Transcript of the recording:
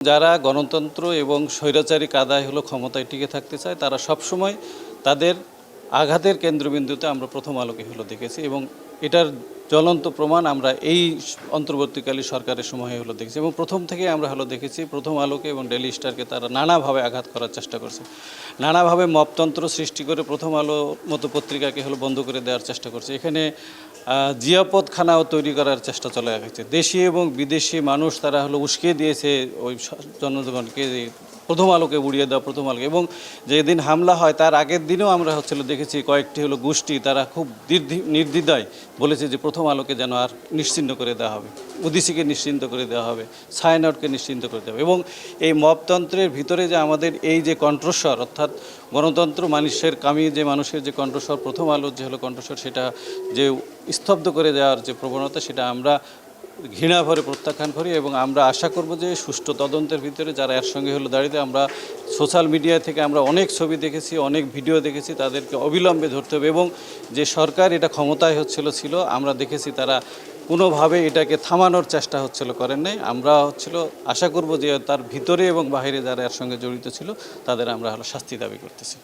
যারা গণতন্ত্র এবং স্বৈরাচারী কাদায় হলো ক্ষমতায় টিকে থাকতে চায় তারা সবসময় তাদের আঘাতের কেন্দ্রবিন্দুতে আমরা প্রথম আলোকে হলো দেখেছি এবং এটার জ্বলন্ত প্রমাণ আমরা এই অন্তর্বর্তীকালীন সরকারের সময়ে হলো দেখেছি এবং প্রথম থেকে আমরা হলো দেখেছি প্রথম আলোকে এবং ডেইলি স্টারকে তারা নানাভাবে আঘাত করার চেষ্টা করছে, নানাভাবে মপতন্ত্র সৃষ্টি করে প্রথম আলো মতো পত্রিকাকে হলো বন্ধ করে দেওয়ার চেষ্টা করছে। এখানে জিয়াপতখানাও তৈরি করার চেষ্টা চলে গেছে। দেশি এবং বিদেশি মানুষ তারা হলো উস্কে দিয়েছে ওই জনগণকে প্রথম আলোকে উড়িয়ে দেওয়া, প্রথম আলোকে। এবং যেদিন হামলা হয় তার আগের দিনেও আমরা দেখেছি কয়েকটি হলো গোষ্ঠী তারা খুব নির্দ্বিধায় বলেছে যে প্রথম আলোকে যেন আর নিশ্চিহ্ন করে দেওয়া হবে, উদিসিকে নিশ্চিন্ত করে দেওয়া হবে, ছায়ানটকে নিশ্চিন্ত করে দেওয়া হবে। এবং এই মপতন্ত্রের ভিতরে যে আমাদের এই যে কণ্ঠস্বর, অর্থাৎ গণতন্ত্র মানুষের কামিয়ে যে মানুষের যে কণ্ঠস্বর, প্রথম আলোর যে হলো কণ্ঠস্বর, সেটা যে স্তব্ধ করে দেওয়ার যে প্রবণতা, সেটা আমরা ঘৃণা ভরে প্রত্যাখ্যান করি এবং আমরা আশা করব যে সুষ্ঠু তদন্তের ভিতরে যারা এর সঙ্গে হলো দাঁড়িয়ে, আমরা সোশ্যাল মিডিয়া থেকে আমরা অনেক ছবি দেখেছি, অনেক ভিডিও দেখেছি, তাদেরকে অবিলম্বে ধরতে হবে। এবং যে সরকার এটা ক্ষমতায় ছিল আমরা দেখেছি তারা কোনোভাবে এটাকে থামানোর চেষ্টা করেন নাই। আমরা আশা করব যে তার ভিতরে এবং বাইরে যারা এর সঙ্গে জড়িত ছিল তাদের আমরা শাস্তি দাবি করতেছি।